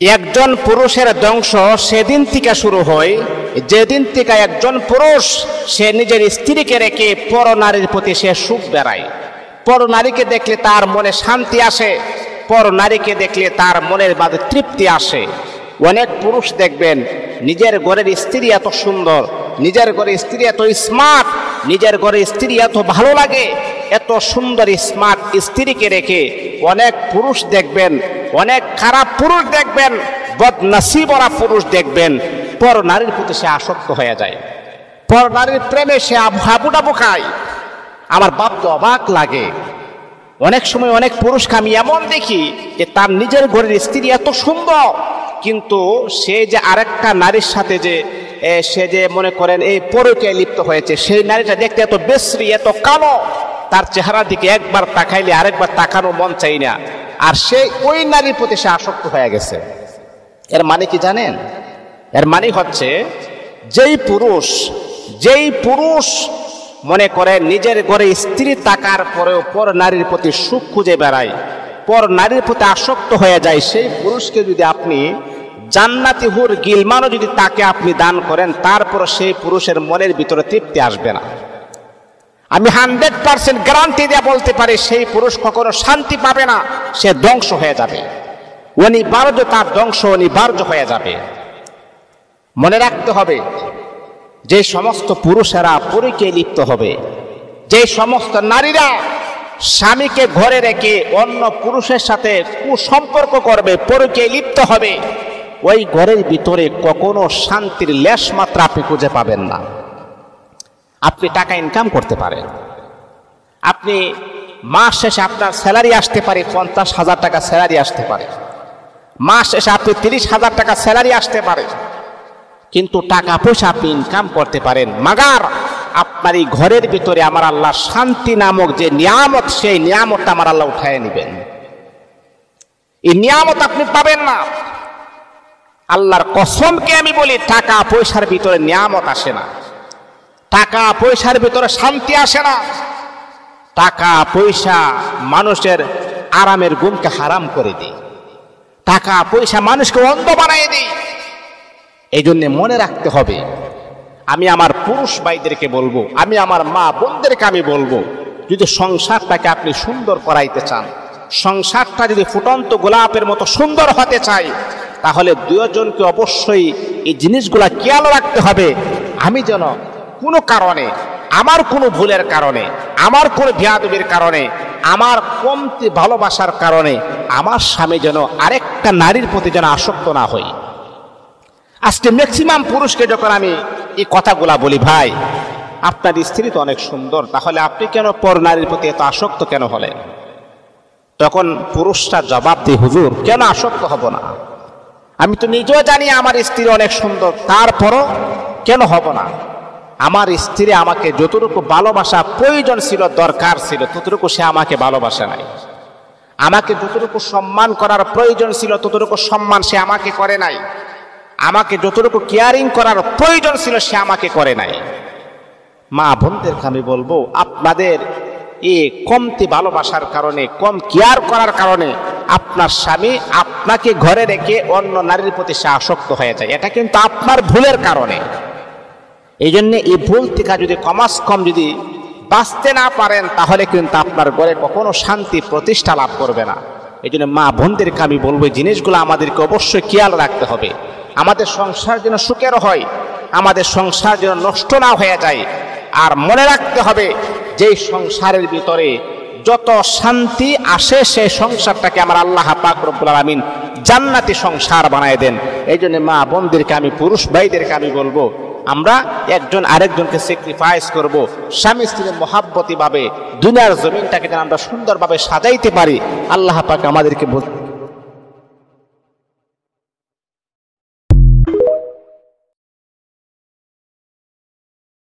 একজন পুরুষের ধ্বংস সেদিন থেকে শুরু হয় যেদিন থেকে একজন পুরুষ সে নিজের স্ত্রীকে রেখে পর নারীর প্রতি সে সুখ বেড়ায়। পর নারীকে দেখলে তার মনে শান্তি আসে, পর নারীকে দেখলে তার মনের মাঝে তৃপ্তি আসে। অনেক পুরুষ দেখবেন নিজের ঘরের স্ত্রী এত সুন্দর, নিজের ঘরের স্ত্রী এত স্মার্ট, নিজের ঘরের স্ত্রী এত ভালো লাগে, এত সুন্দর স্মার্ট স্ত্রীকে রেখে অনেক পুরুষ দেখবেন, অনেক খারাপ পুরুষ দেখবেন, বদনসিবরা পুরুষ দেখবেন পর নারীর প্রতি সে আসক্ত হয়ে যায়, পর নারীর প্রেমে সে হাবুডাবু খায়। আমার বাপ তো অবাক লাগে, অনেক সময় অনেক পুরুষকে আমি এমন দেখি যে তার নিজের ঘরের স্ত্রী এত সুন্দর, কিন্তু সে যে আরেকটা নারীর সাথে যে সে যে মনে করেন এই পরকীয়ায় লিপ্ত হয়েছে, সেই নারীটা দেখতে এত বিশ্রী, এত কালো, তার চেহারার দিকে একবার তাকাইলে আরেকবার তাকানো মন চাই না, আর সে ওই নারীর প্রতি সে আসক্ত হয়ে গেছে। এর মানে কি জানেন? এর মানে হচ্ছে যেই পুরুষ মনে করে নিজের ঘরে স্ত্রী থাকার পরেও পর নারীর প্রতি সুখ খুঁজে বেড়ায়, পর নারীর প্রতি আসক্ত হয়ে যায়, সেই পুরুষকে যদি আপনি জান্নাতি হুর গিলমানও যদি তাকে আপনি দান করেন, তারপর সেই পুরুষের মনের ভিতরে তৃপ্তি আসবে না। আমি 100% গ্যারান্টি দিয়ে বলতে পারি সেই পুরুষ কখনো শান্তি পাবে না, সে ধ্বংস হয়ে যাবে, অনিবার্য তার ধ্বংস অনিবার্য হয়ে যাবে। মনে রাখতে হবে যে সমস্ত পুরুষেরা পরকীয়ায় লিপ্ত হবে, যে সমস্ত নারীরা স্বামীকে ঘরে রেখে অন্য পুরুষের সাথে কুসম্পর্ক করবে, পরকীয়ায় লিপ্ত হবে, ওই ঘরের ভিতরে কখনো শান্তির লেশ মাত্রা আপনি খুঁজে পাবেন না। আপনি টাকা ইনকাম করতে পারেন, আপনি মাস শেষে আপনার স্যালারি আসতে পারে 50,000 টাকা স্যালারি আসতে পারে, মাস শেষে আপনি 30,000 টাকা স্যালারি আসতে পারে, কিন্তু টাকা পয়সা আপনি ইনকাম করতে পারেন, মাগার আপনার এই ঘরের ভিতরে আমার আল্লাহ শান্তি নামক যে নিয়ামত, সেই নিয়ামতটা আমার আল্লাহ উঠায় নেবেন। এই নিয়ামত আপনি পাবেন না। আল্লাহর কসমকে আমি বলি, টাকা পয়সার ভিতরে নিয়ামত আসে না, টাকা পয়সার ভিতরে শান্তি আসে না। টাকা পয়সা মানুষের আরামের ঘুমকে হারাম করে দেয়, টাকা পয়সা মানুষকে অন্ধ বানিয়ে দেয়। এই জন্য মনে রাখতে হবে, আমি আমার পুরুষ ভাইদেরকে বলবো, আমি আমার মা বোনদেরকে আমি বলবো, যদি সংসারটাকে আপনি সুন্দর করাইতে চান, সংসারটা যদি ফুটন্ত গোলাপের মতো সুন্দর হতে চাই, তাহলে দুজনকে অবশ্যই এই জিনিসগুলা খেয়াল রাখতে হবে। আমি যেন কোনো কারণে, আমার কোনো ভুলের কারণে, আমার কোনো বেয়াদবির কারণে, আমার কমতি ভালোবাসার কারণে আমার স্বামী যেন আরেকটা নারীর প্রতি যেন আসক্ত না হই। আজকে ম্যাক্সিমাম পুরুষকে যখন আমি এই কথাগুলা বলি, ভাই আপনার স্ত্রী তো অনেক সুন্দর, তাহলে আপনি কেন পর নারীর প্রতি এত আসক্ত কেন হলেন? তখন পুরুষটা জবাব দেয়, হুজুর কেন আসক্ত হব না? আমি তো নিজেও জানি আমার স্ত্রী অনেক সুন্দর, তারপরও কেন হব না? আমার স্ত্রী আমাকে যতটুকু ভালোবাসা প্রয়োজন ছিল, দরকার ছিল, ততটুকু সে আমাকে ভালোবাসে নাই। আমাকে যতটুকু সম্মান করার প্রয়োজন ছিল, ততটুকু সম্মান সে আমাকে করে নাই। আমাকে যতটুকু কেয়ারিং করার প্রয়োজন ছিল, সে আমাকে করে নাই। মা বোনদেরকে আমি বলবো, আপনাদের এই কমতি ভালোবাসার কারণে, কম কেয়ার করার কারণে আপনার স্বামী আপনাকে ঘরে রেখে অন্য নারীর প্রতি সে আসক্ত হয়ে যায়। এটা কিন্তু আপনার ভুলের কারণে। এই জন্য এই ভুল থেকে যদি কমাস কম যদি বাঁচতে না পারেন, তাহলে কিন্তু আপনার ঘরে কখনো শান্তি প্রতিষ্ঠা লাভ করবে না। এই জন্য মা বোনদেরকে আমি বলবো, এই জিনিসগুলো আমাদেরকে অবশ্যই খেয়াল রাখতে হবে। আমাদের সংসার যেন সুখের হয়, আমাদের সংসার যেন নষ্ট না হয়ে যায়। আর মনে রাখতে হবে, যেই সংসারের ভিতরে যত শান্তি আসে, সেই সংসারটাকে আমার আল্লাহ পাক রব্বুল আলামিন জান্নাতি সংসার বানায় দেন। এই জন্য মা বোনদেরকে আমি, পুরুষ ভাইদেরকে আমি বলবো, আমরা একজন আরেকজনকে স্যাক্রিফাইস করব, স্বামী স্ত্রীর মহাব্বতী ভাবে দুনিয়ার জমিনটাকে যেন আমরা সুন্দরভাবে সাজাইতে পারি। আল্লাহ পাক আমাদেরকে